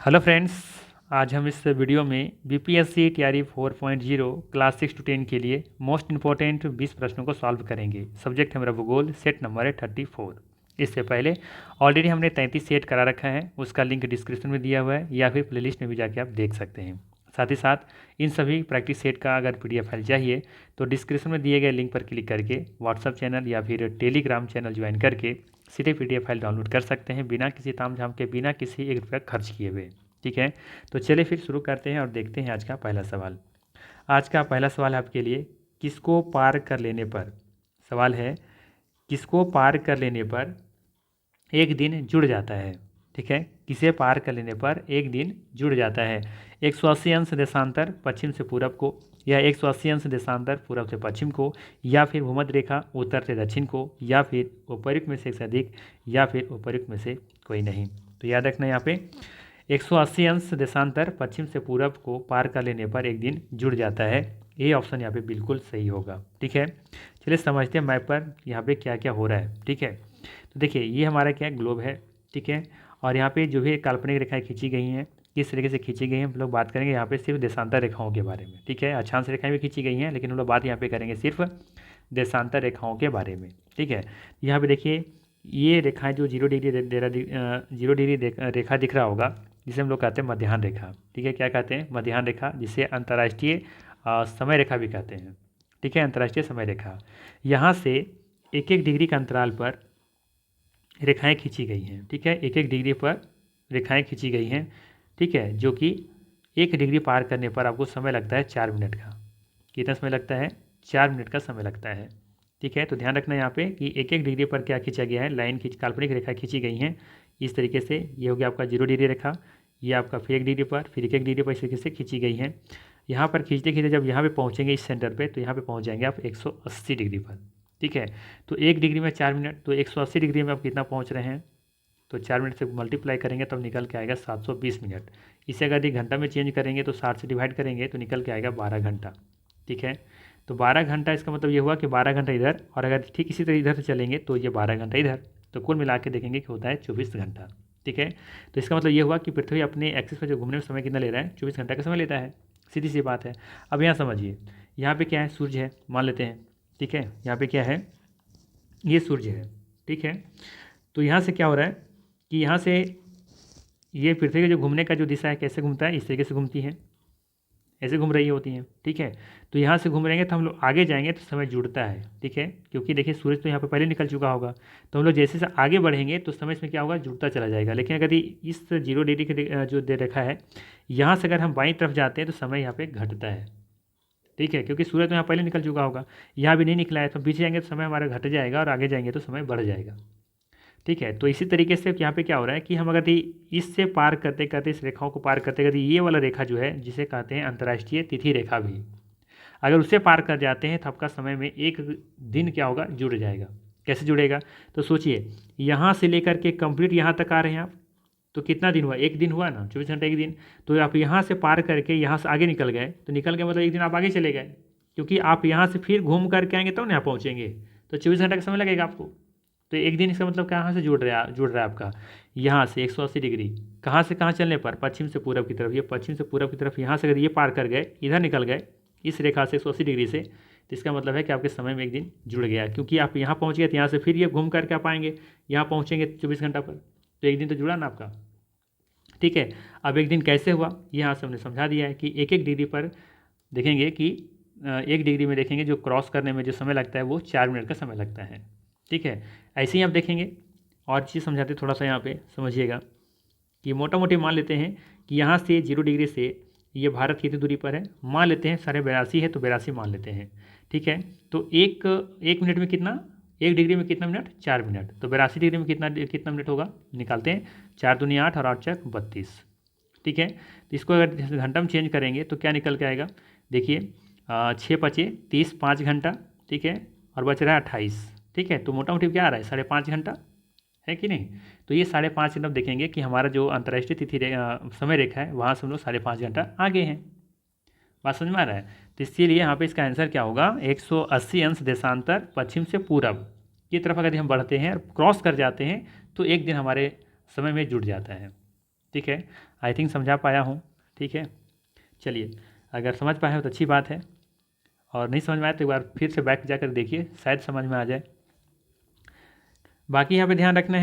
Hello friends. आज हम इस वीडियो में बीपीएससी टीआरई 4.0 क्लास 6 to 10 के लिए मोस्ट इंपॉर्टेंट 20 प्रश्नों को सॉल्व करेंगे। सब्जेक्ट हमारा भूगोल, सेट नंबर है 34। इससे पहले ऑलरेडी हमने 33 सेट करा रखा है, उसका लिंक डिस्क्रिप्शन में दिया हुआ है या फिर प्लेलिस्ट में भी जाके आप देख सकते हैं। साथ ही साथ इन सभी प्रैक्टिस सेट का अगर पीडीएफ फाइल चाहिए तो डिस्क्रिप्शन में दिए गए लिंक पर क्लिक करके व्हाट्सअप चैनल या फिर टेलीग्राम चैनल ज्वाइन करके सीधे पीडीएफ फाइल डाउनलोड कर सकते हैं, बिना किसी तामझाम के, बिना किसी 1 रुपया खर्च किए हुए। ठीक है, तो चलिए फिर शुरू करते हैं और देखते हैं आज का पहला सवाल। आज का पहला सवाल है आपके लिए, किसको पार कर लेने पर, सवाल है किसको पार कर लेने पर एक दिन जुड़ जाता है। ठीक है, किसे पार कर लेने पर एक दिन जुड़ जाता है। 180 अंश देशांतर पश्चिम से पूरब को, या 180 अंश देशांतर पूरब से पश्चिम को, या फिर भूमध्य रेखा उत्तर से दक्षिण को, या फिर उपर्युक्त में से एक अधिक, या फिर उपर्युक्त में से कोई नहीं। तो याद रखना यहाँ पे 180 अंश देशांतर पश्चिम से पूरब को पार कर लेने पर एक दिन जुड़ जाता है। ये ऑप्शन यहाँ पे बिल्कुल सही होगा। ठीक है, चलिए समझते हैं मैप पर यहाँ पे क्या क्या हो रहा है। ठीक है, तो देखिए ये हमारा क्या ग्लोब है। ठीक है, और यहाँ पे जो भी काल्पनिक रेखाएं खींची गई हैं, किस तरीके से खींची गई हैं हम लोग बात करेंगे यहाँ पे सिर्फ देशांतर रेखाओं के बारे में। ठीक है, अक्षांश रेखाएं भी खींची गई हैं, लेकिन हम लोग बात यहाँ पे करेंगे सिर्फ देशांतर रेखाओं के बारे में। ठीक है, यहाँ पे देखिए ये रेखाएं जो 0 डिग्री रेखा दिख रहा होगा, जिसे हम लोग कहते हैं मध्याह्न रेखा। ठीक है, क्या कहते हैं? मध्याह्न रेखा, जिसे अंतर्राष्ट्रीय समय रेखा भी कहते हैं। ठीक है, अंतर्राष्ट्रीय समय रेखा। यहाँ से 1-1 डिग्री के अंतराल पर रेखाएं खींची गई हैं। ठीक है, 1-1 डिग्री पर रेखाएं खींची गई हैं। ठीक है, जो कि 1 डिग्री पार करने पर आपको समय लगता है 4 मिनट का। कितना समय लगता है? 4 मिनट का समय लगता है। ठीक है, तो ध्यान रखना यहाँ पे कि 1-1 डिग्री पर क्या खींचा गया है, लाइन खींच, काल्पनिक रेखा खींची गई हैं। इस तरीके से ये हो गया आपका 0 डिग्री रेखा, ये आपका फिर 1 डिग्री पर, फिर 1-1 डिग्री पर इस तरीके से खींची गई हैं। यहाँ पर खींचते खींचते जब यहाँ पे पहुँचेंगे इस सेंटर पे, तो यहाँ पे पहुँच जाएंगे आप 180 डिग्री पर। ठीक है, तो 1 डिग्री में 4 मिनट, तो 180 डिग्री में आप कितना पहुँच रहे हैं? तो 4 मिनट से मल्टीप्लाई करेंगे तब निकल के आएगा 720 मिनट। इसे अगर ये घंटा में चेंज करेंगे तो 60 से डिवाइड करेंगे तो निकल के आएगा 12 घंटा। ठीक है, तो 12 घंटा, इसका मतलब ये हुआ कि 12 घंटा इधर, और अगर ठीक इसी तरह इधर से चलेंगे तो ये 12 घंटा इधर, तो कुल मिला के देखेंगे कि होता है 24 घंटा। ठीक है, तो इसका मतलब ये हुआ कि पृथ्वी अपने एक्सिस पर जो घूमने में समय कितना ले रहा है, 24 घंटा का समय लेता है। सीधी सी बात है। अब यहाँ समझिए, यहाँ पे क्या है? सूर्य है, मान लेते हैं। ठीक है, यहाँ पे क्या है? ये सूर्य है। ठीक है, तो यहाँ से क्या हो रहा है कि यहाँ से ये पृथ्वी के जो घूमने का जो दिशा है, कैसे घूमता है? इस तरीके से घूमती है, ऐसे घूम रही होती हैं। ठीक है, तो यहाँ से घूम रहेंगे तो हम लोग आगे जाएंगे तो समय जुड़ता है। ठीक है, क्योंकि देखिए सूरज तो यहाँ पे पहले निकल चुका होगा, तो हम लोग जैसे जैसे आगे बढ़ेंगे तो समय इसमें क्या होगा? जुड़ता चला जाएगा। लेकिन अगर इस 0 डिग्री की जो दे रखा है, यहाँ से अगर हम बाईं तरफ जाते हैं तो समय यहाँ पर घटता है। ठीक है, क्योंकि सूरज तो यहाँ पहले निकल चुका होगा, यहाँ भी नहीं निकला है, तो पीछे जाएंगे तो समय हमारा घट जाएगा, और आगे जाएंगे तो समय बढ़ जाएगा। ठीक है, तो इसी तरीके से यहाँ पे क्या हो रहा है कि हम अगर इससे पार करते करते, इस रेखाओं को पार करते करते, ये वाला रेखा जो है जिसे कहते हैं अंतर्राष्ट्रीय तिथि रेखा भी, अगर उसे पार कर जाते हैं तो आपका समय में एक दिन क्या होगा? जुड़ जाएगा। कैसे जुड़ेगा? तो सोचिए, यहाँ से लेकर के कंप्लीट यहाँ तक आ रहे हैं आप, तो कितना दिन हुआ? एक दिन हुआ ना, 24 घंटे एक दिन। तो आप यहाँ से पार करके यहाँ से आगे निकल गए, तो निकल गए मतलब एक दिन आप आगे चले गए, क्योंकि आप यहाँ से फिर घूम करके आएंगे तो यहाँ पहुँचेंगे, तो 24 घंटे का समय लगेगा आपको। तो एक दिन, इसका मतलब कहाँ से जुड़ रहा है आपका? यहाँ से 180 डिग्री, कहाँ से कहाँ चलने पर? पश्चिम से पूरब की तरफ। ये पश्चिम से पूरब की तरफ, यहाँ से अगर ये पार कर गए, इधर निकल गए इस रेखा से 180 डिग्री से, तो इसका मतलब है कि आपके समय में एक दिन जुड़ गया, क्योंकि आप यहाँ पहुँच गए तो यहाँ से फिर ये घूम करके आप आएंगे, यहाँ पहुँचेंगे 24 घंटा पर, तो एक दिन तो जुड़ा ना आपका। ठीक है, अब एक दिन कैसे हुआ, यहाँ से हमने समझा दिया है कि 1-1 डिग्री पर देखेंगे कि 1 डिग्री में देखेंगे जो क्रॉस करने में जो समय लगता है वो 4 मिनट का समय लगता है। ठीक है, ऐसे ही आप देखेंगे, और चीज़ समझाते थोड़ा सा यहाँ पे समझिएगा कि मोटा मोटी मान लेते हैं कि यहाँ से 0 डिग्री से ये भारत कितनी दूरी पर है, मान लेते हैं 82.5 है, तो 82 मान लेते हैं। ठीक है, तो एक मिनट में कितना? 1 डिग्री में कितना मिनट? 4 मिनट। तो 82 डिग्री में कितना कितना मिनट होगा? निकालते हैं, 4 दूनी 8 और 8 चक 32। ठीक है, तो इसको अगर घंटा में चेंज करेंगे तो क्या निकल के आएगा? देखिए 6×5 = 30, 5 घंटा। ठीक है, और बच रहा है 28। ठीक है, तो मोटा मोटी क्या आ रहा है? 5.5 घंटा, है कि नहीं? तो ये 5.5 घंटा देखेंगे कि हमारा जो अंतर्राष्ट्रीय तिथि समय रेखा है, वहाँ से हम लोग 5.5 घंटा आगे हैं। बात समझ में आ रहा है? तो इसीलिए यहाँ पे इसका आंसर क्या होगा? 180 अंश देशांतर पश्चिम से पूरब की तरफ अगर हम बढ़ते हैं और क्रॉस कर जाते हैं तो एक दिन हमारे समय में जुड़ जाता है। ठीक है, आई थिंक समझा पाया हूँ। ठीक है, चलिए, अगर समझ पाए हो तो अच्छी बात है, और नहीं समझ में आए तो एक बार फिर से बैक जाकर देखिए, शायद समझ में आ जाए। बाकी यहाँ पे ध्यान रखना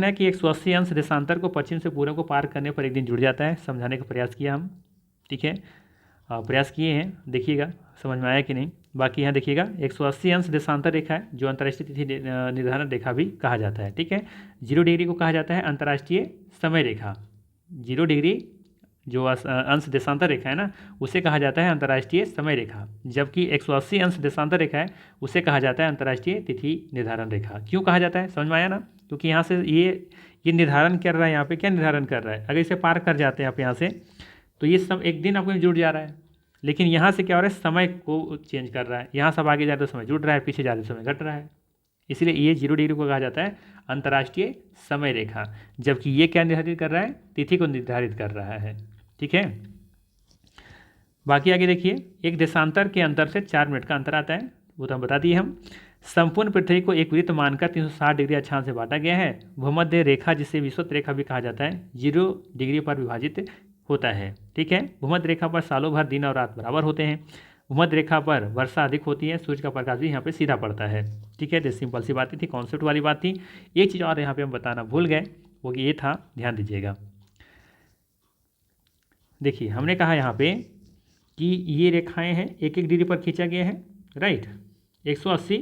है कि 180 अंश देशांतर को पश्चिम से पूर्व को पार करने पर एक दिन जुड़ जाता है। समझाने का प्रयास किया हम। ठीक है, प्रयास किए हैं, देखिएगा समझ में आया कि नहीं। बाकी यहाँ देखिएगा 180 अंश देशांतर रेखा है, जो अंतर्राष्ट्रीय तिथि निर्धारण रेखा भी कहा जाता है। ठीक है, 0 डिग्री को कहा जाता है अंतर्राष्ट्रीय समय रेखा। 0 डिग्री जो अंश देशांतर रेखा है ना, उसे कहा जाता है अंतर्राष्ट्रीय समय रेखा, जबकि 180 अंश देशांतर रेखा है उसे कहा जाता है अंतर्राष्ट्रीय तिथि निर्धारण रेखा। क्यों कहा जाता है, समझ में आया ना? क्योंकि यहाँ से ये निर्धारण कर रहा है, यहाँ पे क्या निर्धारण कर रहा है, अगर इसे पार कर जाते हैं आप यहाँ से, तो ये सब एक दिन आपको जुड़ जा रहा है। लेकिन यहाँ से क्या हो रहा है, समय को चेंज कर रहा है। यहाँ सब आगे जाते तो समय जुड़ रहा है, पीछे जाते समय घट रहा है। इसलिए ये 0 डिग्री को कहा जाता है अंतर्राष्ट्रीय समय रेखा, जबकि ये क्या निर्धारित कर रहा है, तिथि को निर्धारित कर रहा है। ठीक है, बाकी आगे देखिए, एक देशांतर के अंतर से 4 मिनट का अंतर आता है, वो तो हम बता दिए हम। संपूर्ण पृथ्वी को एक वृत्त मानकर 360 डिग्री अक्षांश से बांटा गया है। भूमध्य रेखा, जिसे विषुवत रेखा भी कहा जाता है, 0 डिग्री पर विभाजित होता है। ठीक है, भूमध्य रेखा पर सालों भर दिन और रात बराबर होते हैं। भूमध्य रेखा पर वर्षा अधिक होती है, सूर्य का प्रकाश भी यहाँ पे सीधा पड़ता है। ठीक है, तो सिंपल सी बात थी, कॉन्सेप्ट वाली बात थी। एक चीज़ और यहाँ पे हम बताना भूल गए, वो ये था, ध्यान दीजिएगा। देखिए, हमने कहा यहाँ पे कि ये रेखाएं हैं, 1-1 डिग्री पर खींचा गया है, राइट। 180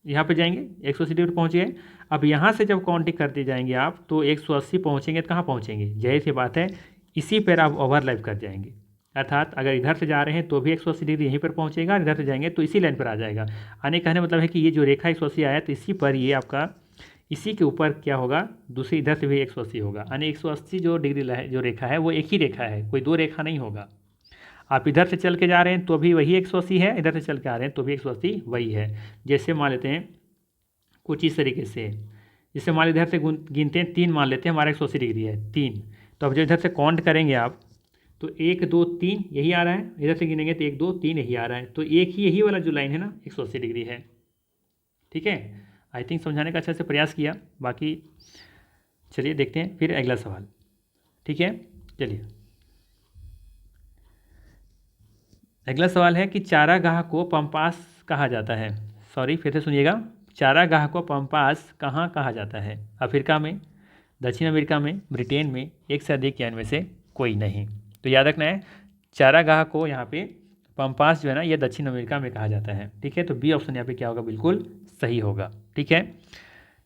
यहाँ पे जाएंगे, 180 डिग्री पर पहुँच गए। अब यहाँ से जब काउंटिंग करते जाएंगे आप, तो 180 पहुँचेंगे तो कहाँ पहुँचेंगे, जाहिर सी बात है इसी पर आप ओवरलैप कर जाएंगे। अर्थात अगर इधर से जा रहे हैं तो भी 180 डिग्री यहीं पर पहुँचेगा, इधर से जाएंगे तो इसी लाइन पर आ जाएगा। आने कहने मतलब है कि ये जो रेखा 180 आया तो इसी पर ये आपका, इसी के ऊपर क्या होगा, दूसरी इधर से भी 180 होगा। यानी 180 जो डिग्री जो रेखा है वो एक ही रेखा है, कोई 2 रेखा नहीं होगा। आप इधर से चल के जा रहे हैं तो भी वही 180 है, इधर से चल के आ रहे हैं तो भी 180 वही है। जैसे मान लेते हैं कुछ इस तरीके से, जैसे मान इधर से गिनते हैं 3 मान लेते हैं, हमारा 180 डिग्री है 3। तो अब जब इधर से काउंट करेंगे आप तो 1 2 3 यही आ रहा है, इधर से गिनेंगे तो 1 2 3 यही आ रहा है, तो एक ही यही वाला जो लाइन है ना 180 डिग्री है। ठीक है, आई थिंक समझाने का अच्छे से प्रयास किया। बाकी चलिए देखते हैं फिर अगला सवाल। ठीक है, चलिए अगला सवाल है कि चारागाह को पंपास कहा जाता है। सॉरी, फिर से सुनिएगा, चारागाह को पंपास कहाँ कहा जाता है? अफ्रीका में, दक्षिण अमेरिका में, ब्रिटेन में, एक से अधिक या इनमें से कोई नहीं। तो याद रखना है, चारागाह को यहाँ पे पंपास जो है ना, ये दक्षिण अमेरिका में कहा जाता है। ठीक है, तो बी ऑप्शन यहाँ पे क्या होगा, बिल्कुल सही होगा। ठीक है,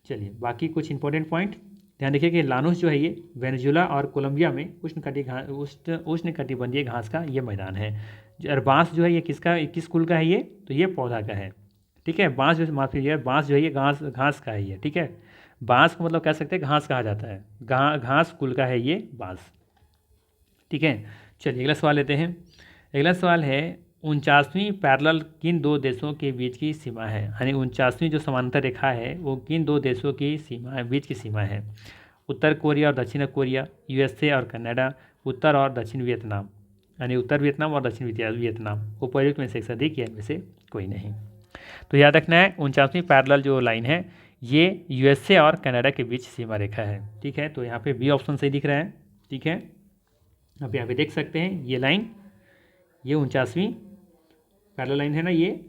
चलिए बाकी कुछ इंपॉर्टेंट पॉइंट ध्यान देखिए कि लानूस जो है ये वेनेजुला और कोलंबिया में उष्णकटिबंधीय घास का ये मैदान है। और बांस जो है ये किस कुल का है ये, तो ये पौधा का है। ठीक है, बांस जो, माफ कीजिए, बांस जो है ये घास का है ये। ठीक है, बांस को मतलब कह सकते हैं घास कहा जाता है, घास कुल का है ये बांस। ठीक है, चलिए अगला सवाल लेते हैं। अगला सवाल है 49वीं पैरेलल किन 2 देशों के बीच की सीमा है? यानी 49वीं जो समांतर रेखा है वो किन 2 देशों की सीमा बीच की सीमा है? उत्तर कोरिया और दक्षिण कोरिया, यूएसए और कनाडा, उत्तर और दक्षिण वियतनाम। यानी उत्तर वियतनाम और दक्षिण वियतनाम। उपर्युक्त में से एक से अधिक या इनमें से कोई नहीं। तो याद रखना है 49वीं पैरेलल जो लाइन है ये यूएसए और कनाडा के बीच सीमा रेखा है। ठीक है, तो यहाँ पे बी ऑप्शन सही दिख रहा है। ठीक है, अब यहाँ पे देख सकते हैं ये लाइन, ये 49वीं पैरेलल लाइन है ना ये।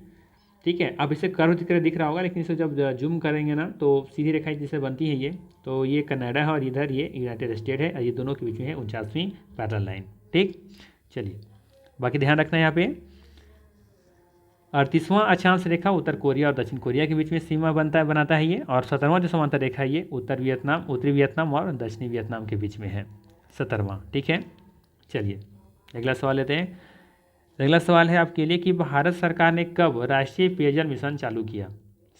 ठीक है, अब इसे कर्व दिख रहा होगा, लेकिन इसे जब जूम करेंगे ना तो सीधी रेखा जिससे बनती है ये, तो ये कनाडा है और इधर ये यूनाइटेड स्टेट है, और ये दोनों के बीच में है 49वीं पैरेलल लाइन। ठीक, चलिए बाकी ध्यान रखना है यहाँ पे 38वां अक्षांश रेखा उत्तर कोरिया और दक्षिण कोरिया के बीच में सीमा बनाता है ये, और 17वां जो समांतर रेखा है ये उत्तरी वियतनाम और दक्षिणी वियतनाम के बीच में है, 17वां। ठीक है, चलिए अगला सवाल लेते हैं। अगला सवाल है आपके लिए कि भारत सरकार ने कब राष्ट्रीय पेयजल मिशन चालू किया?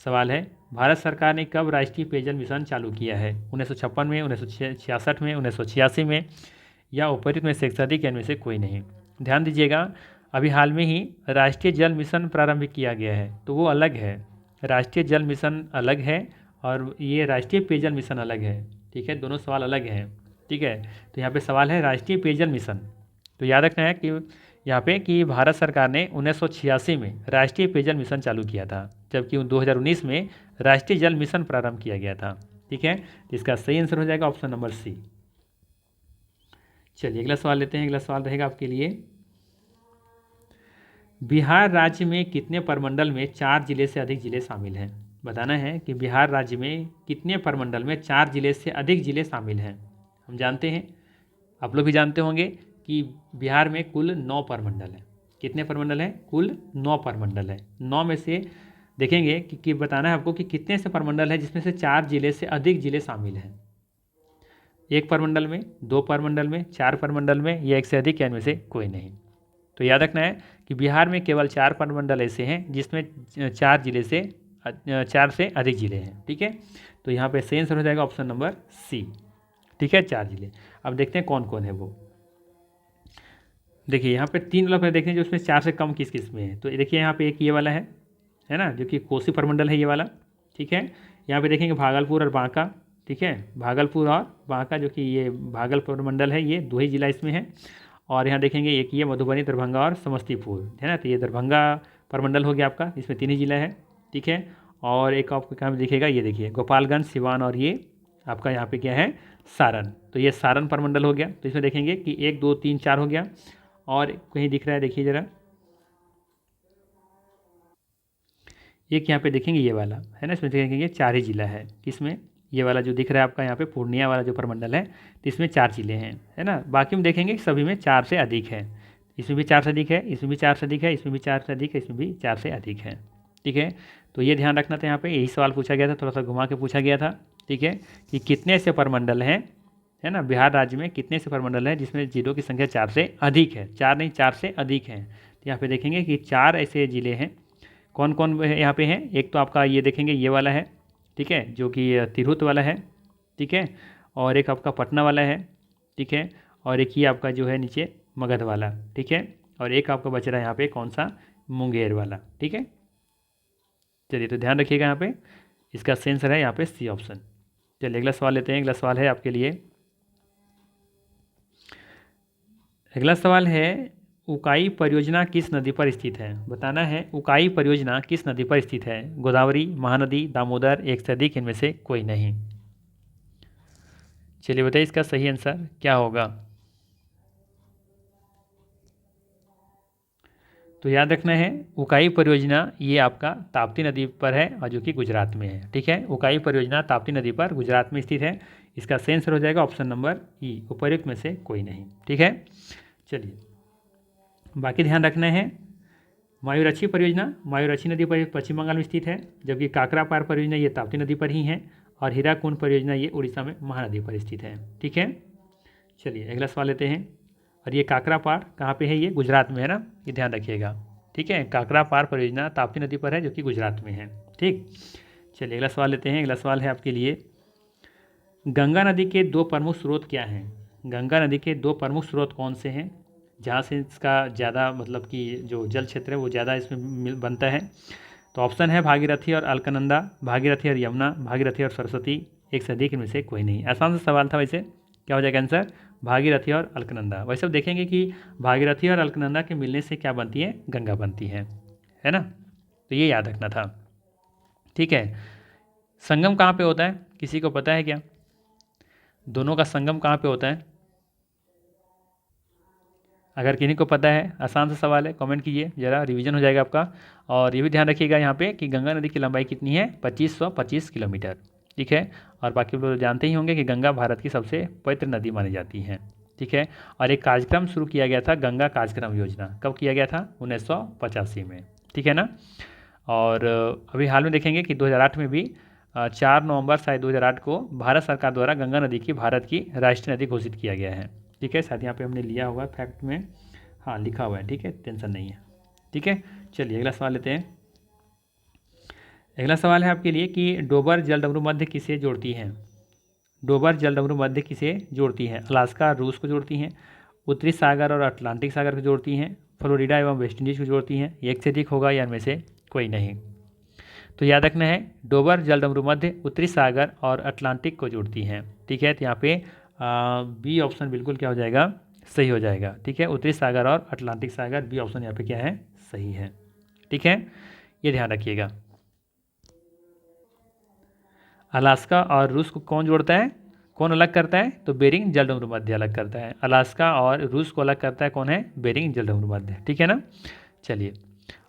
सवाल है भारत सरकार ने कब राष्ट्रीय पेयजल मिशन चालू किया है? 1956 में, 1966 में, 1986 में, या उपर्युक्त में से एक से अधिक या इनमें से कोई नहीं। ध्यान दीजिएगा, अभी हाल में ही राष्ट्रीय जल मिशन प्रारंभ किया गया है, तो वो अलग है। राष्ट्रीय जल मिशन अलग है और ये राष्ट्रीय पेयजल मिशन अलग है। ठीक है, दोनों सवाल अलग हैं। ठीक है, तो यहाँ पे सवाल है राष्ट्रीय पेयजल मिशन। तो याद रखना है कि यहाँ पे कि भारत सरकार ने 1986 में राष्ट्रीय पेयजल मिशन चालू किया था, जबकि 2019 में राष्ट्रीय जल मिशन प्रारंभ किया गया था। ठीक है, तो इसका सही आंसर हो जाएगा ऑप्शन नंबर सी। चलिए अगला सवाल लेते हैं। अगला सवाल रहेगा आपके लिए, बिहार राज्य में कितने प्रमंडल में 4 जिले से अधिक जिले शामिल हैं? बताना है कि बिहार राज्य में कितने प्रमंडल में 4 जिले से अधिक जिले शामिल हैं। हम जानते हैं, आप लोग भी जानते होंगे कि बिहार में कुल 9 प्रमंडल हैं। कितने प्रमंडल हैं? कुल 9 प्रमंडल हैं। 9 में से देखेंगे कि बताना है आपको कि कितने से प्रमंडल है जिसमें से 4 जिले से अधिक जिले शामिल हैं। एक प्रमंडल में, 2 प्रमंडल में, 4 प्रमंडल में, या एक से अधिक, या इनमें से कोई नहीं। तो याद रखना है कि बिहार में केवल 4 प्रमंडल ऐसे हैं जिसमें 4 से अधिक जिले हैं। ठीक है, तो यहाँ पे सही आंसर हो जाएगा ऑप्शन नंबर सी। ठीक है, 4 जिले। अब देखते हैं कौन कौन है वो। देखिए यहाँ पे 3 वाला देखें जो उसमें 4 से कम किस किस में है। तो देखिए यहाँ पे एक ये वाला है ना, जो कि कोसी प्रमंडल है ये वाला। ठीक है, यहाँ पे देखेंगे भागलपुर और बांका। ठीक है, भागलपुर और बांका, जो कि ये भागलपुर मंडल है, ये 2 ही जिला इसमें है। और यहाँ देखेंगे एक ये मधुबनी, दरभंगा और समस्तीपुर है ना, तो ये दरभंगा प्रमंडल हो गया आपका, इसमें 3 ही जिला है। ठीक है, और एक आपको कहाँ दिखेगा, ये देखिए गोपालगंज, सिवान, और ये आपका यहाँ पे क्या है, सारण। तो ये सारण प्रमंडल हो गया। तो इसमें देखेंगे कि 1 2 3 4 हो गया। और कहीं दिख रहा है, देखिए ज़रा, एक यहाँ पे देखेंगे ये वाला है ना, इसमें देखेंगे 4 ही जिला है। किसमें? ये वाला जो दिख रहा है आपका यहाँ पे पूर्णिया वाला जो प्रमंडल है, तो इसमें 4 जिले हैं, है ना। बाकी में देखेंगे सभी में 4 से अधिक है। इसमें भी 4 से अधिक है, इसमें भी 4 से अधिक है, इसमें भी 4 से अधिक है, इसमें भी 4 से अधिक है। ठीक है, तो ये ध्यान रखना था। यहाँ पे यही सवाल पूछा गया था, थोड़ा सा घुमा के पूछा गया था। ठीक है, कि कितने ऐसे प्रमंडल हैं, है ना, बिहार राज्य में कितने ऐसे प्रमंडल हैं जिसमें जिलों की संख्या 4 से अधिक है। 4 नहीं, 4 से अधिक है। तो यहाँ पे देखेंगे कि 4 ऐसे जिले हैं। कौन कौन यहाँ पे हैं? एक तो आपका ये देखेंगे ये वाला है, ठीक है, जो कि तिरहुत वाला है। ठीक है, और एक आपका पटना वाला है। ठीक है, और एक ही आपका जो है नीचे मगध वाला। ठीक है, और एक आपका बच रहा है यहाँ पे कौन सा, मुंगेर वाला। ठीक है, चलिए तो ध्यान रखिएगा यहाँ पे, इसका आंसर है यहाँ पे सी ऑप्शन। चलिए अगला सवाल लेते हैं। अगला सवाल है आपके लिए, अगला सवाल है, उकाई परियोजना किस नदी पर स्थित है? बताना है उकाई परियोजना किस नदी पर स्थित है। गोदावरी, महानदी, दामोदर, एक से अधिक, इनमें से कोई नहीं। चलिए बताइए इसका सही आंसर क्या होगा। तो याद रखना है उकाई परियोजना ये आपका ताप्ती नदी पर है, और जो कि गुजरात में है। ठीक है, उकाई परियोजना ताप्ती नदी पर गुजरात में स्थित है। इसका सही आंसर हो जाएगा ऑप्शन नंबर ई, उपर्युक्त में से कोई नहीं। ठीक है, चलिए बाकी ध्यान रखना है। मायूराक्षी परियोजना मायूराक्षी नदी पर पश्चिम बंगाल में स्थित है, जबकि काकरा पार परियोजना ये ताप्ती नदी पर ही है, और हीराकुंड परियोजना ये उड़ीसा में महानदी पर स्थित है। ठीक है, चलिए अगला सवाल लेते हैं। और ये काकरा पार कहाँ पे है? ये गुजरात में है ना, ये ध्यान रखिएगा। ठीक है, काकरा पार परियोजना ताप्ती नदी पर है, जो कि गुजरात में है। ठीक, चलिए अगला सवाल लेते हैं। अगला सवाल है आपके लिए, गंगा नदी के 2 प्रमुख स्रोत क्या हैं? गंगा नदी के 2 प्रमुख स्रोत कौन से हैं जहाँ से इसका ज़्यादा मतलब कि जो जल क्षेत्र है वो ज़्यादा इसमें बनता है? तो ऑप्शन है भागीरथी और अलकनंदा, भागीरथी और यमुना, भागीरथी और सरस्वती, एक से अधिक, इनमें से कोई नहीं। आसान सा सवाल था वैसे, क्या हो जाएगा आंसर? भागीरथी और अलकनंदा। वैसे अब देखेंगे कि भागीरथी और अलकनंदा के मिलने से क्या बनती है? गंगा बनती है ना, तो ये याद रखना था। ठीक है, संगम कहाँ पे होता है, किसी को पता है क्या? दोनों का संगम कहाँ पे होता है? अगर किन्हीं को पता है, आसान सा सवाल है, कमेंट कीजिए, ज़रा रिवीजन हो जाएगा आपका। और ये भी ध्यान रखिएगा यहाँ पे कि गंगा नदी की लंबाई कितनी है? 2525 किलोमीटर। ठीक है, और बाकी लोग जानते ही होंगे कि गंगा भारत की सबसे पवित्र नदी मानी जाती है। ठीक है, और एक कार्यक्रम शुरू किया गया था, गंगा कार्यक्रम योजना, कब किया गया था? 1985 में। ठीक है ना, और अभी हाल में देखेंगे कि 2008 में भी 4 नवंबर शायद 2008 को भारत सरकार द्वारा गंगा नदी की भारत की राष्ट्रीय नदी घोषित किया गया है। ठीक है, शायद यहाँ पे हमने लिया हुआ है फैक्ट में, हाँ लिखा हुआ है। ठीक है, टेंशन नहीं है। ठीक है, चलिए अगला सवाल लेते हैं। अगला सवाल है आपके लिए कि डोबर जलडमरू मध्य किसे जोड़ती है? डोबर जलडमरू मध्य किसे जोड़ती है? अलास्का और रूस को जोड़ती हैं, उत्तरी सागर और अटलांटिक सागर को जोड़ती हैं, फ्लोरिडा एवं वेस्ट इंडीज को जोड़ती हैं, एक से अधिक होगा या इनमें से कोई नहीं। तो याद रखना है डोबर जलडमरू मध्य उत्तरी सागर और अटलांटिक को जोड़ती हैं। ठीक है, तो यहाँ पे बी ऑप्शन बिल्कुल क्या हो जाएगा? सही हो जाएगा। ठीक है, उत्तरी सागर और अटलांटिक सागर, बी ऑप्शन यहाँ पे क्या है? सही है। ठीक है, ये ध्यान रखिएगा। अलास्का और रूस को कौन जोड़ता है, कौन अलग करता है, तो बेरिंग जलडमरू अलग करता है। अलास्का और रूस को अलग करता है कौन है, बेरिंग जलडमरू। ठीक है ना। चलिए,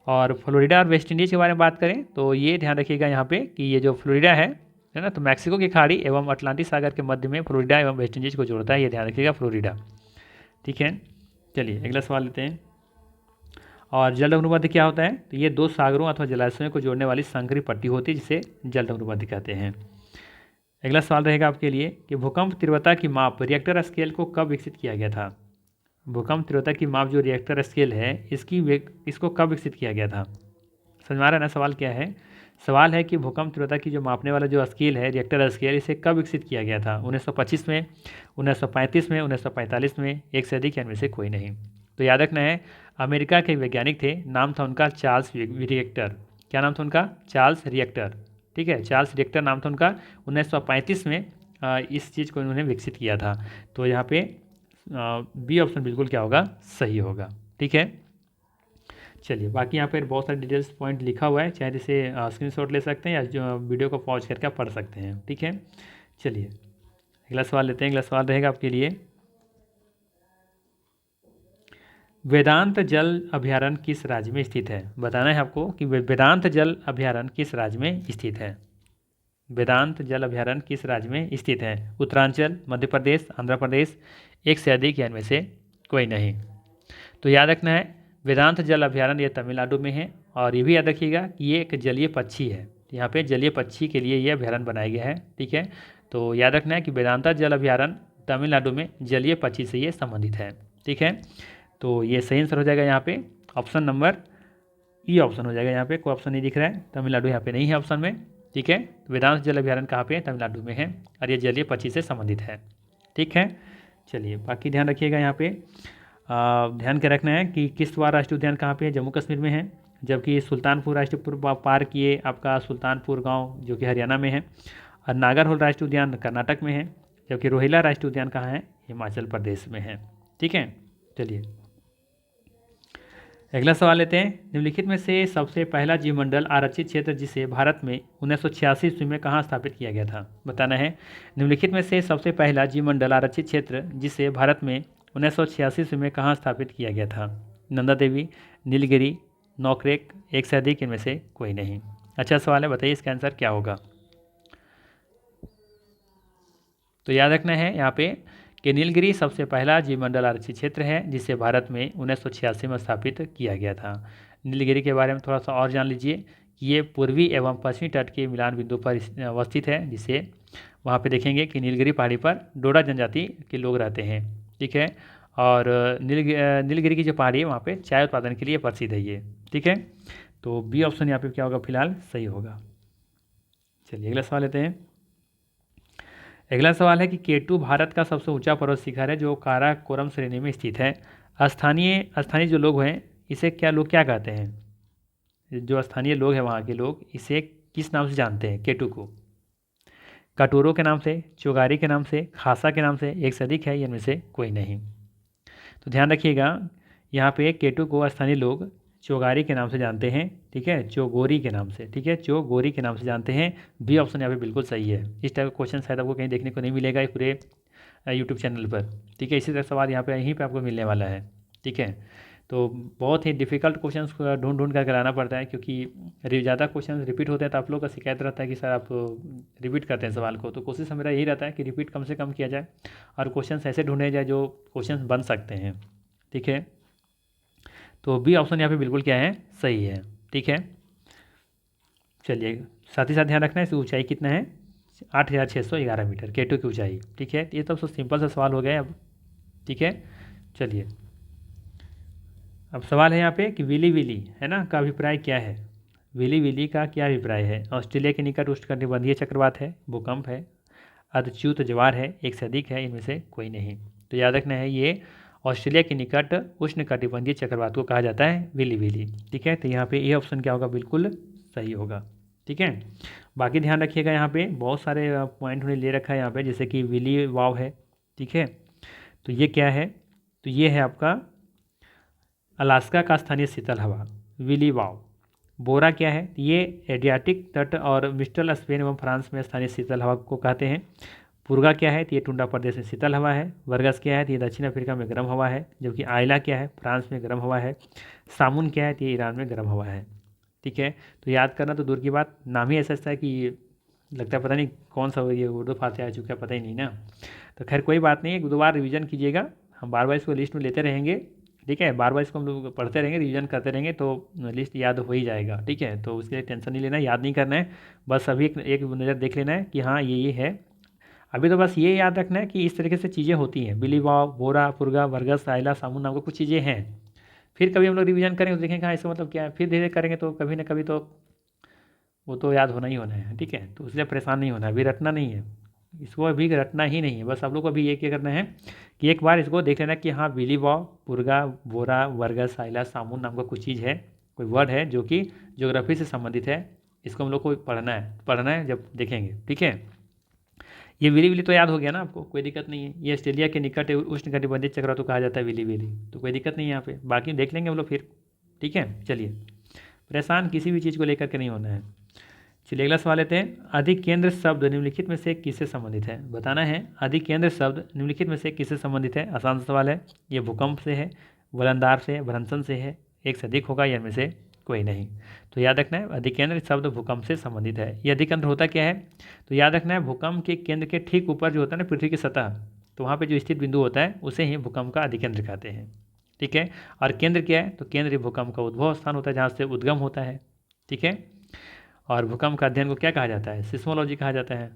और फ्लोरिडा और वेस्ट इंडीज़ के बारे में बात करें तो ये ध्यान रखिएगा यहाँ पे कि ये जो फ्लोरिडा है ना, तो मैक्सिको की खाड़ी एवं अटलांटिक सागर के मध्य में फ्लोरिडा एवं वेस्ट इंडीज़ को जोड़ता है, ये ध्यान रखिएगा फ्लोरिडा। ठीक है। चलिए अगला सवाल लेते हैं। और जलडमरू क्या होता है, तो ये दो सागरों अथवा जलाशयों को जोड़ने वाली संकरी पट्टी होती है जिसे जलडमरू कहते हैं। अगला सवाल रहेगा आपके लिए कि भूकंप तीव्रता की माप रिएक्टर स्केल को कब विकसित किया गया था। भूकंप तीव्रता की माप जो रिएक्टर स्केल है इसको कब विकसित किया गया था। समझ में आ रहा है ना सवाल क्या है। सवाल है कि भूकंप तीव्रता की जो मापने वाला जो स्केल है रिएक्टर स्केल, इसे कब विकसित किया गया था। 1925 में, 1935 में, 1945 में, एक से अधिक या इनमें से कोई नहीं। तो याद रखना है, अमेरिका के वैज्ञानिक थे, नाम था उनका चार्ल्स रिएक्टर। क्या नाम था उनका, चार्ल्स रिएक्टर। ठीक है, चार्ल्स रिएक्टर नाम था उनका। 1935 में इस चीज़ को इन्होंने विकसित किया था। तो यहाँ पे बी ऑप्शन बिल्कुल क्या होगा, सही होगा। ठीक है। चलिए, बाकी यहाँ पर बहुत सारे डिटेल्स पॉइंट लिखा हुआ है, चाहे इसे स्क्रीनशॉट ले सकते हैं या जो वीडियो को पॉज करके आप पढ़ सकते हैं। ठीक है। चलिए अगला सवाल लेते हैं। अगला सवाल रहेगा आपके लिए, वेदांत जल अभयारण्य किस राज्य में स्थित है। बताना है आपको कि वेदांत जल अभयारण्य किस राज्य में स्थित है। वेदांत जल अभयारण्य किस राज्य में स्थित है। उत्तरांचल, मध्य प्रदेश, आंध्र प्रदेश, एक से अधिक या इनमें से कोई नहीं। तो याद रखना है, वेदांत जल अभयारण्य ये तमिलनाडु में है। और ये भी याद रखिएगा कि ये एक जलीय पक्षी है, यहाँ पे जलीय पक्षी के लिए ये अभयारण्य बनाया गया है। ठीक है। तो याद रखना है कि वेदांता जल अभयारण्य तमिलनाडु में जलीय पक्षी से ये संबंधित है। ठीक है। तो ये सही आंसर हो जाएगा यहाँ पे ऑप्शन नंबर ई ऑप्शन हो जाएगा। यहाँ पे कोई ऑप्शन नहीं दिख रहा है, तमिलनाडु यहाँ पे नहीं है ऑप्शन में। ठीक है। वेदांत जल अभयारण्य कहाँ पे है, तमिलनाडु में है, और ये जलीय पक्षी से संबंधित है। ठीक है। चलिए, बाकी ध्यान रखिएगा यहाँ पे ध्यान के रखना है कि किश्तवाड़ राष्ट्रीय उद्यान कहाँ पे है, जम्मू कश्मीर में है। जबकि सुल्तानपुर राष्ट्रीय पार्क ये आपका सुल्तानपुर गांव जो कि हरियाणा में है। और नागरहोल राष्ट्रीय उद्यान कर्नाटक में है। जबकि रोहिला राष्ट्रीय उद्यान कहाँ है, हिमाचल प्रदेश में है। ठीक है। चलिए अगला सवाल लेते हैं। निम्नलिखित में से सबसे पहला जीवमंडल आरक्षित क्षेत्र जिसे भारत में 1986 ईस्वी में कहाँ स्थापित किया गया था। बताना है, निम्नलिखित में से सबसे पहला जीवमंडल आरक्षित क्षेत्र जिसे भारत में 1986 ईस्वी में कहाँ स्थापित किया गया था। नंदा देवी, नीलगिरी, नौकरेक, एक से अधिक, इनमें से कोई नहीं। अच्छा सवाल है, बताइए इसका आंसर क्या होगा। तो याद रखना है यहाँ पे कि नीलगिरी सबसे पहला जीवमंडल आरक्षित क्षेत्र है जिसे भारत में 1986 में स्थापित किया गया था। नीलगिरी के बारे में थोड़ा सा और जान लीजिए कि ये पूर्वी एवं पश्चिमी तट के मिलान बिंदु पर अवस्थित है, जिसे वहाँ पे देखेंगे कि नीलगिरी पहाड़ी पर डोडा जनजाति के लोग रहते हैं। ठीक है। और नीलगिरी की जो पहाड़ी है वहाँ पे चाय उत्पादन के लिए प्रसिद्ध है ये। ठीक है। तो बी ऑप्शन यहाँ पे क्या होगा, फिलहाल सही होगा। चलिए अगला सवाल लेते हैं। अगला सवाल है कि केटू भारत का सबसे ऊंचा पर्वत शिखर है जो काराकोरम श्रेणी में स्थित है। स्थानीय स्थानीय जो लोग हैं इसे लोग क्या कहते हैं, जो स्थानीय लोग हैं वहाँ के लोग इसे किस नाम से जानते हैं केटू को। कटोरो के नाम से, चौगारी के नाम से, खासा के नाम से, एक से अधिक है, इनमें से कोई नहीं। तो ध्यान रखिएगा, यहाँ पे केटू को स्थानीय लोग चौगारी के नाम से जानते हैं। ठीक है, चौगोरी के नाम से। ठीक है, चौगोरी के नाम से जानते हैं। बी ऑप्शन यहाँ पे बिल्कुल सही है। इस टाइप का क्वेश्चन शायद आपको कहीं देखने को नहीं मिलेगा ये पूरे यूट्यूब चैनल पर। ठीक है, इसी तरह सवाल यहाँ पे यहीं पे आपको मिलने वाला है। ठीक है। तो बहुत ही डिफ़िकल्ट क्वेश्चंस ढूंढ ढूंढ कर लाना पड़ता है, क्योंकि ज़्यादा क्वेश्चन रिपीट होते हैं तो आप लोग का शिकायत रहता है कि सर आप रिपीट करते हैं सवाल को। तो कोशिश मेरा यही रहता है कि रिपीट कम से कम किया जाए और क्वेश्चन ऐसे ढूंढे जाए जो क्वेश्चन बन सकते हैं। ठीक है। तो बी ऑप्शन यहाँ पे बिल्कुल क्या है, सही है। ठीक है। चलिए, साथ ही साथ ध्यान रखना है इसकी ऊंचाई कितना है, 8611 मीटर केटू की ऊंचाई। ठीक है, ये तो सब सिंपल सा सवाल हो गया अब। ठीक है। चलिए, अब सवाल है यहाँ पे कि विली विली है ना का अभिप्राय क्या है। विली विली का क्या अभिप्राय है। ऑस्ट्रेलिया के निकट उष्णकटिबंधीय चक्रवात है, भूकंप है, अर्धच्युत ज्वार है, एक से अधिक है, इनमें से कोई नहीं। तो याद रखना है ये ऑस्ट्रेलिया के निकट उष्णकटिबंधीय चक्रवात को कहा जाता है विली विली। ठीक है। तो यहाँ पे ये ऑप्शन क्या होगा, बिल्कुल सही होगा। ठीक है। बाकी ध्यान रखिएगा, यहाँ पे बहुत सारे पॉइंट उन्हें ले रखा है यहाँ पे, जैसे कि विली वाव है। ठीक है। तो ये क्या है, तो ये है आपका अलास्का का स्थानीय शीतल हवा विली वाव। बोरा क्या है? ये एडियाटिक तट और मिस्टल स्पेन एवं फ्रांस में स्थानीय शीतल हवा को कहते हैं। पुर्गा क्या है? तो ये टुंडा प्रदेश में शीतल हवा है। वर्गस क्या है? तो ये दक्षिण अफ्रीका में गर्म हवा है। जबकि आइला क्या है? फ्रांस में गर्म हवा है। सामुन क्या है? तो ये ईरान में गर्म हवा है। ठीक है, तो याद करना तो दूर की बात, नाम ही ऐसा है कि ये लगता है पता नहीं कौन सा ये उर्दू फारसी आ चुका है, पता ही नहीं ना। तो खैर कोई बात नहीं है, 2 बार रिवीजन कीजिएगा, हम बार बार इसको लिस्ट में लेते रहेंगे। ठीक है, बार बार इसको हम लोग पढ़ते रहेंगे, रिवीजन करते रहेंगे तो लिस्ट याद हो ही जाएगा। ठीक है, तो उसके लिए टेंशन नहीं लेना, याद नहीं करना है, बस अभी एक नज़र देख लेना है कि हाँ ये है। अभी तो बस ये याद रखना है कि इस तरीके से चीज़ें होती हैं, बिली वाव, बोरा, पुर्गा, वर्गस, आइला, सामुन नाम का कुछ चीज़ें हैं। फिर कभी हम लोग रिवीजन करेंगे तो देखेंगे हाँ इसका मतलब क्या है, फिर धीरे धीरे करेंगे तो कभी ना कभी तो वो तो याद होना ही होना है। ठीक है, तो इसलिए परेशान नहीं होना है, अभी रटना नहीं है, इसको अभी रटना ही नहीं है। बस आप लोग को अभी ये क्या करना है कि एक बार इसको देख लेना कि हाँ बिली वाव, पुर्गा, बोरा, वर्गस, आइला, सामुन नाम का कुछ चीज़ है, कोई वर्ड है जो कि ज्योग्राफी से संबंधित है, इसको हम लोग को पढ़ना है जब देखेंगे। ठीक है, ये विली विली तो याद हो गया ना आपको, कोई दिक्कत नहीं है। ये ऑस्ट्रेलिया के निकट उष्णकटिबंधीय चक्र तो कहा जाता है विली विली, तो कोई दिक्कत नहीं है यहाँ पे, बाकी देख लेंगे हम लोग फिर। ठीक है, चलिए, परेशान किसी भी चीज़ को लेकर के नहीं होना है। चलिए अगला सवाल लेते हैं। अधिकेंद्र शब्द निम्नलिखित में से किससे संबंधित है? बताना है अधिकेंद्र शब्द निम्नलिखित में से किससे संबंधित है। आसान सा सवाल है, ये भूकंप से है, वलंदार से है, भ्रंशन से है, एक से अधिक होगा या इनमें से कोई नहीं। तो याद रखना है अधिकेंद्र शब्द भूकंप से संबंधित है। ये अधिकेंद्र होता क्या है? तो याद रखना है भूकंप के केंद्र के ठीक ऊपर जो होता है ना पृथ्वी की सतह, तो वहाँ पे जो स्थित बिंदु होता है उसे ही भूकंप का अधिकेंद्र कहते हैं। ठीक है, और केंद्र क्या है? तो केंद्र भूकंप का उद्भव स्थान होता है, जहाँ से उद्गम होता है। ठीक है, और भूकंप का अध्ययन को क्या कहा जाता है? सिस्मोलॉजी कहा जाता है।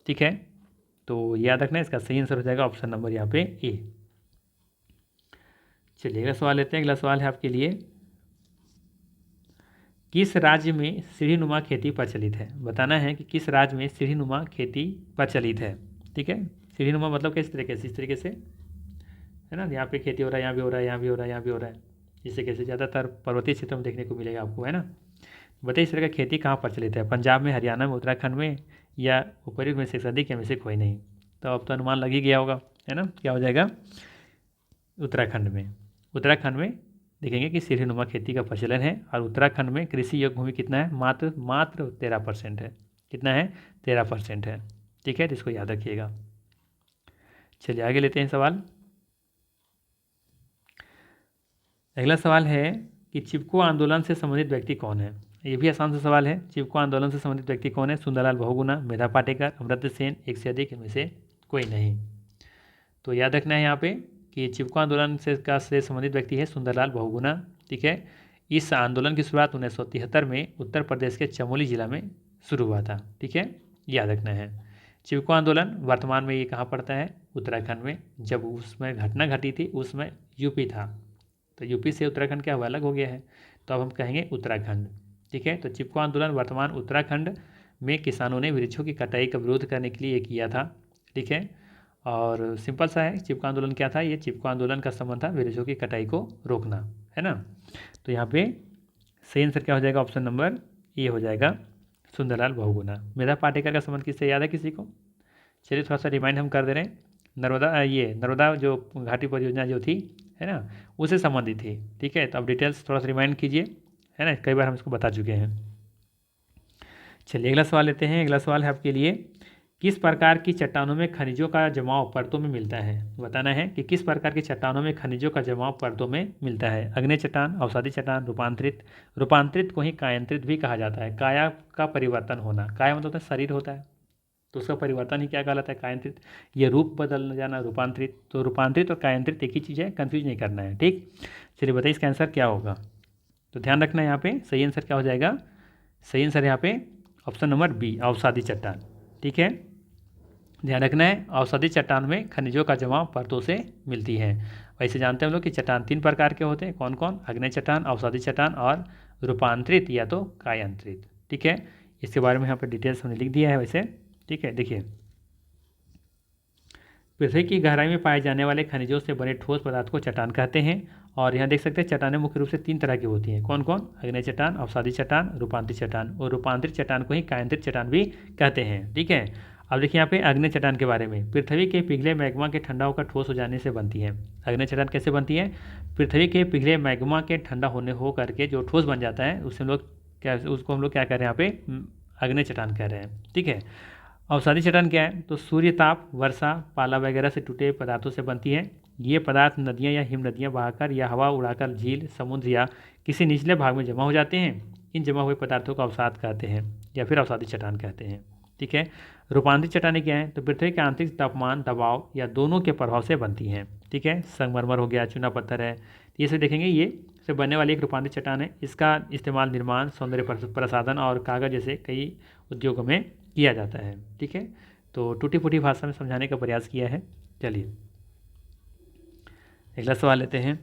ठीक है, तो याद रखना है इसका सही आंसर हो जाएगा ऑप्शन नंबर यहाँ पे ए। चलिए अगला सवाल लेते हैं। अगला सवाल है आपके लिए, किस राज्य में सीढ़ीनुमा खेती प्रचलित है? बताना है कि किस राज्य में सीढ़ीनुमा खेती प्रचलित है। ठीक है, सीढ़ीनुमा मतलब किस तरीके से? इस तरीके से है ना, यहाँ पे खेती हो रहा है, यहाँ भी हो रहा है, यहाँ भी हो रहा है, यहाँ भी हो रहा है, इससे कैसे ज़्यादातर पर्वतीय क्षेत्र में देखने को मिलेगा आपको, है ना। बताइए इस तरह का खेती कहाँ प्रचलित है? पंजाब में, हरियाणा में, उत्तराखंड में, या ऊपरी में से अधिक या में से कोई नहीं? तो अब तो अनुमान लग ही गया होगा, है ना, क्या हो जाएगा? उत्तराखंड में। उत्तराखंड में देखेंगे कि सीढ़ीनुमा खेती का प्रचलन है, और उत्तराखंड में कृषि योग्य भूमि कितना है? मात्र 13% है। कितना है? 13% है। ठीक है, तो इसको याद रखिएगा। चलिए आगे लेते हैं सवाल। अगला सवाल है कि चिपको आंदोलन से संबंधित व्यक्ति कौन है? ये भी आसान सा सवाल है। चिपको आंदोलन से संबंधित व्यक्ति कौन है? सुंदरलाल बहुगुणा, मेधा पाटेकर, अमर्त्य सेन, एक से अधिक, इनमें से कोई नहीं। तो याद रखना है यहाँ पे कि चिपको आंदोलन से संबंधित व्यक्ति है सुंदरलाल बहुगुणा। ठीक है, इस आंदोलन की शुरुआत 1973 में उत्तर प्रदेश के चमोली जिला में शुरू हुआ था। ठीक है, याद रखना है। चिपको आंदोलन वर्तमान में ये कहाँ पड़ता है? उत्तराखंड में। जब उसमें घटना घटी थी उसमें यूपी था, तो यूपी से उत्तराखंड क्या हुआ? अलग हो गया है, तो अब हम कहेंगे उत्तराखंड। ठीक है, तो चिपको आंदोलन वर्तमान उत्तराखंड में किसानों ने वृक्षों की कटाई का विरोध करने के लिए किया था। ठीक है, और सिंपल सा है, चिपको आंदोलन क्या था? ये चिपको आंदोलन का संबंध था वृक्षों की कटाई को रोकना, है ना। तो यहाँ पे सही आंसर क्या हो जाएगा? ऑप्शन नंबर ए हो जाएगा, सुंदरलाल बहुगुणा। मेधा पाटेकर का संबंध किससे याद है किसी को? चलिए थोड़ा सा रिमाइंड हम कर दे रहे हैं। नर्मदा जो घाटी परियोजना जो थी, है ना, उससे संबंधित थी। ठीक है, तो अब डिटेल्स थोड़ा सा रिमाइंड कीजिए, है ना, कई बार हम इसको बता चुके हैं। चलिए अगला सवाल लेते हैं। अगला सवाल है आपके लिए, किस प्रकार की चट्टानों में खनिजों का जमाव परतों में मिलता है? बताना है कि किस प्रकार की चट्टानों में खनिजों का जमाव परतों में मिलता है। अग्नेय चट्टान, अवसादी चट्टान, रूपांतरित को ही कायांतरित भी कहा जाता है। काया का परिवर्तन होना, काया मतलब होता है शरीर होता है, तो उसका परिवर्तन ही क्या कहलाता है? कायांतरित। ये रूप बदल जाना रूपांतरित, तो रूपांतरित और कायांतरित एक ही चीज़ है, कन्फ्यूज नहीं करना है। ठीक, चलिए बताइए इसका आंसर क्या होगा? तो ध्यान रखना है यहाँ पे सही आंसर क्या हो जाएगा? सही आंसर यहाँ पे ऑप्शन नंबर बी, अवसादी चट्टान। ठीक है, ध्यान रखना है अवसादी चट्टान में खनिजों का जमाव परतों से मिलती है। वैसे जानते हैं हम लोग कि चट्टान 3 प्रकार के होते हैं, कौन कौन? अग्नेय चट्टान, अवसादी चट्टान और रूपांतरित या तो कायांतरित। ठीक है, इसके बारे में यहाँ पर डिटेल्स हमने लिख दिया है वैसे। ठीक है, देखिए, पृथ्वी की गहराई में पाए जाने वाले खनिजों से बने ठोस पदार्थ को चट्टान कहते हैं। और यहाँ देख सकते हैं चट्टानें मुख्य रूप से 3 तरह की होती हैं, कौन कौन? अग्नेय चट्टान, अवसादी चट्टान, रूपांतरित चट्टान। और रूपांतरित चट्टान को ही कायांतरित चट्टान भी कहते हैं। ठीक है, अब देखिए यहाँ पे अग्नेय चट्टान के बारे में, पृथ्वी के पिघले मैग्मा के ठंडा होकर ठोस हो जाने से बनती है। अग्नेय चट्टान कैसे बनती है? पृथ्वी के पिघले मैग्मा के ठंडा हो करके जो ठोस बन जाता है, उसे हम लोग क्या उसको हम लोग क्या कह रहे हैं यहाँ पे, आग्नेय चट्टान कह रहे हैं। ठीक है। अवसादी चट्टान क्या है, तो सूर्य ताप, वर्षा, पाला वगैरह से टूटे पदार्थों से बनती है। ये पदार्थ नदियाँ या हिम नदियाँ बहाकर या हवा उड़ाकर झील, समुद्र या किसी निचले भाग में जमा हो जाते हैं। इन जमा हुए पदार्थों को अवसाद कहते हैं या फिर अवसादी चट्टान कहते हैं। ठीक है। रूपांतरित चट्टानें क्या हैं, तो पृथ्वी के आंतरिक तापमान, दबाव या दोनों के प्रभाव से बनती हैं। ठीक है। संगमरमर हो गया, चूना पत्थर है, ये सब देखेंगे, ये से बनने वाली एक रूपांतरित चट्टान है। इसका इस्तेमाल निर्माण, सौंदर्य प्रसाधन और कागज जैसे कई उद्योगों में किया जाता है। ठीक है। तो टूटी फूटी भाषा में समझाने का प्रयास किया है। चलिए अगला सवाल लेते हैं।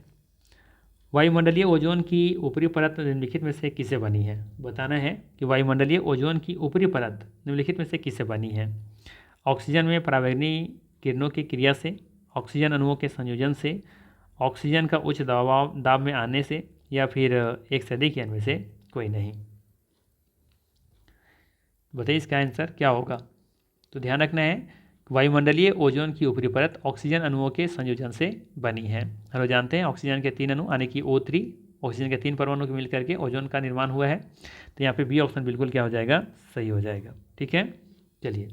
वायुमंडलीय ओजोन की ऊपरी परत निम्नलिखित में से किससे बनी है। बताना है कि वायुमंडलीय ओजोन की ऊपरी परत निम्नलिखित में से किससे बनी है। ऑक्सीजन में पराबैंगनी किरणों की क्रिया से, ऑक्सीजन अणुओं के संयोजन से, ऑक्सीजन का उच्च दाब में आने से, या फिर एक से अधिक इनमें से कोई नहीं। बताइए इसका आंसर क्या होगा। तो ध्यान रखना है, वायुमंडलीय ओजोन की ऊपरी परत ऑक्सीजन अणुओं के संयोजन से बनी है। हम लोग जानते हैं ऑक्सीजन के 3 अणु यानी कि O3, ऑक्सीजन के 3 परमाणु के मिलकर के ओजोन का निर्माण हुआ है। तो यहाँ पे बी ऑप्शन बिल्कुल क्या हो जाएगा, सही हो जाएगा। ठीक है। चलिए,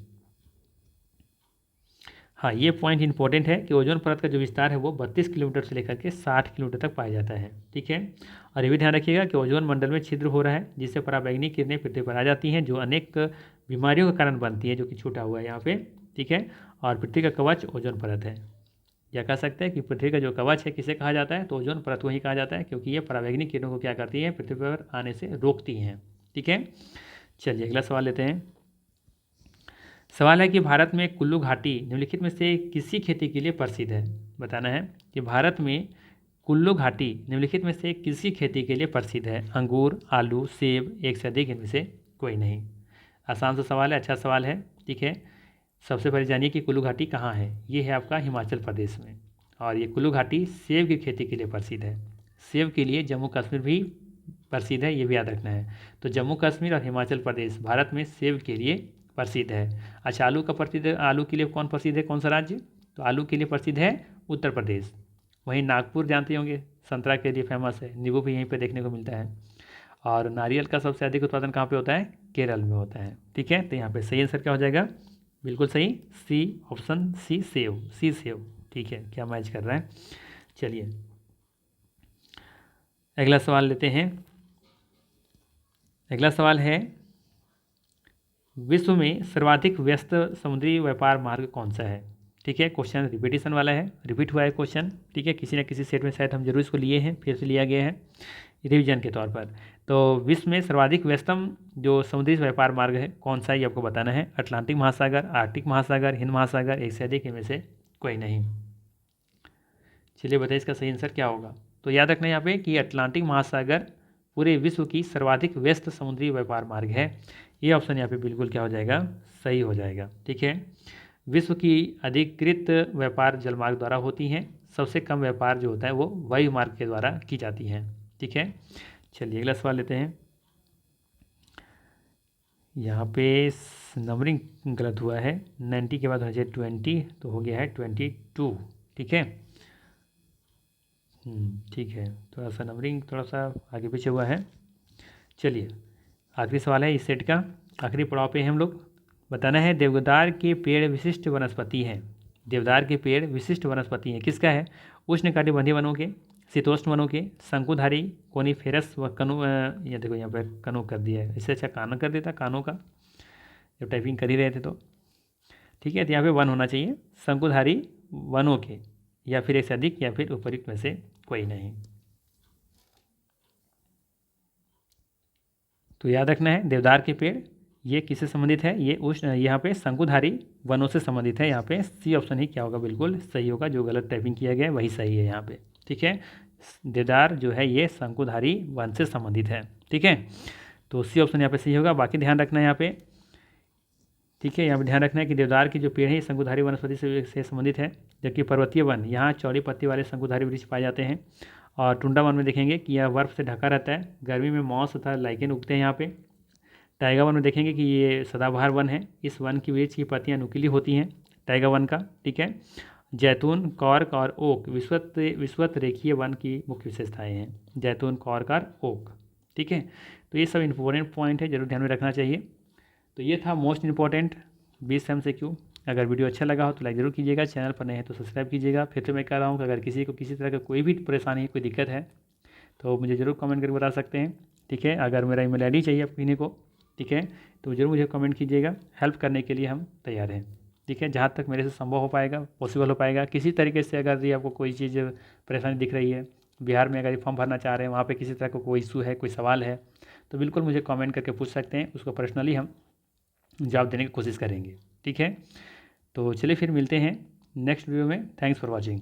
हाँ ये पॉइंट इंपॉर्टेंट है कि ओजोन परत का जो विस्तार है वो 32 किलोमीटर से लेकर के 60 किलोमीटर तक पाया जाता है। ठीक है। और ये भी ध्यान रखिएगा कि ओजोन मंडल में छिद्र हो रहा है, जिससे पराबैंगनी किरणें पृथ्वी पर आ जाती हैं, जो अनेक बीमारियों का कारण बनती है, जो कि छूटा हुआ है यहाँ पे। ठीक है। और पृथ्वी का कवच ओजोन परत है, या कह सकते हैं कि पृथ्वी का जो कवच है किसे कहा जाता है, तो ओजोन परत को ही कहा जाता है, क्योंकि ये पराबैंगनी किरणों को क्या करती है, पृथ्वी पर आने से रोकती हैं। ठीक है। चलिए अगला सवाल लेते हैं। सवाल है कि भारत में कुल्लू घाटी निम्नलिखित में से किसी खेती के लिए प्रसिद्ध है। बताना है कि भारत में कुल्लू घाटी निम्नलिखित में से किसी खेती के लिए प्रसिद्ध है। अंगूर, आलू, सेब, एक से अधिक इनमें से कोई नहीं। आसान सा सवाल है, अच्छा सवाल है। ठीक है। सबसे पहले जानिए कि कुल्लू घाटी कहाँ है। ये है आपका हिमाचल प्रदेश में, और ये कुल्लू घाटी सेब की खेती के लिए प्रसिद्ध है। सेब के लिए जम्मू कश्मीर भी प्रसिद्ध है, ये भी याद रखना है। तो जम्मू कश्मीर और हिमाचल प्रदेश भारत में सेब के लिए प्रसिद्ध है। अच्छा, आलू का प्रसिद्ध, आलू के लिए कौन प्रसिद्ध है, कौन सा राज्य, तो आलू के लिए प्रसिद्ध है उत्तर प्रदेश। वहीं नागपुर जानते होंगे संतरा के लिए फेमस है, नींबू भी यहीं पे देखने को मिलता है। और नारियल का सबसे अधिक उत्पादन कहाँ पे होता है, केरल में होता है। ठीक है। तो यहाँ पे सही आंसर क्या हो जाएगा, बिल्कुल सही, सी ऑप्शन सी, सेव, सी सेव। ठीक है, क्या मैच कर रहा है। चलिए अगला सवाल लेते हैं। अगला सवाल है, विश्व में सर्वाधिक व्यस्त समुद्री व्यापार मार्ग कौन सा है। ठीक है। क्वेश्चन रिपीटेशन वाला है, रिपीट हुआ है क्वेश्चन। ठीक है। किसी न किसी सेट में शायद हम जरूर इसको लिए हैं, फिर से लिया गया है रिवीजन के तौर पर। तो विश्व में सर्वाधिक व्यस्तम जो समुद्री व्यापार मार्ग है कौन सा है, ये आपको बताना है। अटलांटिक महासागर, आर्कटिक महासागर, हिंद महासागर, एक से अधिक इनमें से कोई नहीं। चलिए बताइए इसका सही आंसर क्या होगा। तो याद रखना यहाँ पे कि अटलांटिक महासागर पूरे विश्व की सर्वाधिक व्यस्त समुद्री व्यापार मार्ग है। ये ऑप्शन यहाँ पे बिल्कुल क्या हो जाएगा, सही हो जाएगा। ठीक है। विश्व की अधिकृत व्यापार जलमार्ग द्वारा होती हैं। सबसे कम व्यापार जो होता है वो वायु मार्ग के द्वारा की जाती हैं। ठीक है। चलिए अगला सवाल लेते हैं। यहाँ पे नंबरिंग गलत हुआ है, 90 के बाद होना चाहिए 20, तो हो गया है 22। ठीक है। ठीक है, थोड़ा सा नंबरिंग थोड़ा सा आगे पीछे हुआ है। चलिए आखिरी सवाल है इस सेट का, आखिरी पड़ाव पे हैं हम लोग। बताना है, देवदार के पेड़ विशिष्ट वनस्पति हैं। देवदार के पेड़ विशिष्ट वनस्पति हैं, किसका है, उष्णकटिबंधीय वनों के, शीतोष्ण वनों के, शंकुधारी, कोनीफेरस व कनु, ये देखो यहाँ पर कनु कर दिया है, इससे अच्छा कानो कर देता, कानों का जब टाइपिंग कर ही रहे थे तो। ठीक है। तो यहाँ पे वन होना चाहिए, शंकुधारी वनों के, या फिर एक से अधिक, या फिर उपयुक्त में से कोई नहीं। तो याद रखना है देवदार के पेड़ ये किससे संबंधित है, ये उष्ण यहाँ पे शंकुधारी वनों से संबंधित है। यहाँ पे सी ऑप्शन ही क्या होगा, बिल्कुल सही होगा। जो गलत टाइपिंग किया गया है वही सही है यहाँ पे। ठीक है। देवदार जो है ये शंकुधारी वन से संबंधित है। ठीक है। तो सी ऑप्शन यहाँ पे सही होगा। बाकी ध्यान रखना है यहाँ पे। ठीक है। यहाँ पे ध्यान रखना है कि देवदार की जो पेड़ है शंकुधारी वनस्पति से संबंधित है, जबकि पर्वतीय वन यहाँ चौड़ी पत्ती वाले शंकुधारी वृक्ष पाए जाते हैं। और टुंडा वन में देखेंगे कि यह बर्फ से ढका रहता है, गर्मी में मॉस तथा लाइकेन उगते हैं यहाँ पे। टाइगर वन में देखेंगे कि ये सदाबहार वन है, इस वन की वृक्ष की पत्तियाँ नुकीली होती हैं टाइगर वन का। ठीक है। जैतून, कॉर्क और ओक विश्वत रेखीय वन की मुख्य विशेषताएँ हैं, जैतून, कॉर्क और ओक। ठीक है। तो ये सब इंपॉर्टेंट पॉइंट है, जरूर ध्यान में रखना चाहिए। तो ये था मोस्ट इंपॉर्टेंट 20 MCQ। अगर वीडियो अच्छा लगा हो तो लाइक ज़रूर कीजिएगा, चैनल पर नए हैं तो सब्सक्राइब कीजिएगा। फिर तो मैं कह रहा हूँ कि अगर किसी को किसी तरह का कोई भी परेशानी, कोई दिक्कत है तो मुझे ज़रूर कमेंट करके बता सकते हैं, ठीक है। अगर मेरा ईमेल आईडी चाहिए आप किसी को, ठीक है, तो ज़रूर मुझे कमेंट कीजिएगा, हेल्प करने के लिए हम तैयार हैं, ठीक है। जहाँ तक मेरे से संभव हो पाएगा, पॉसिबल हो पाएगा, किसी तरीके से अगर ये आपको कोई चीज़ परेशानी दिख रही है, बिहार में अगर ये फॉर्म भरना चाह रहे हैं, वहाँ पे किसी तरह का कोई इशू है, कोई सवाल है, तो बिल्कुल मुझे कमेंट करके पूछ सकते हैं, उसको पर्सनली हम जवाब देने की कोशिश करेंगे, ठीक है। तो चलिए फिर मिलते हैं नेक्स्ट वीडियो में। Thanks for watching.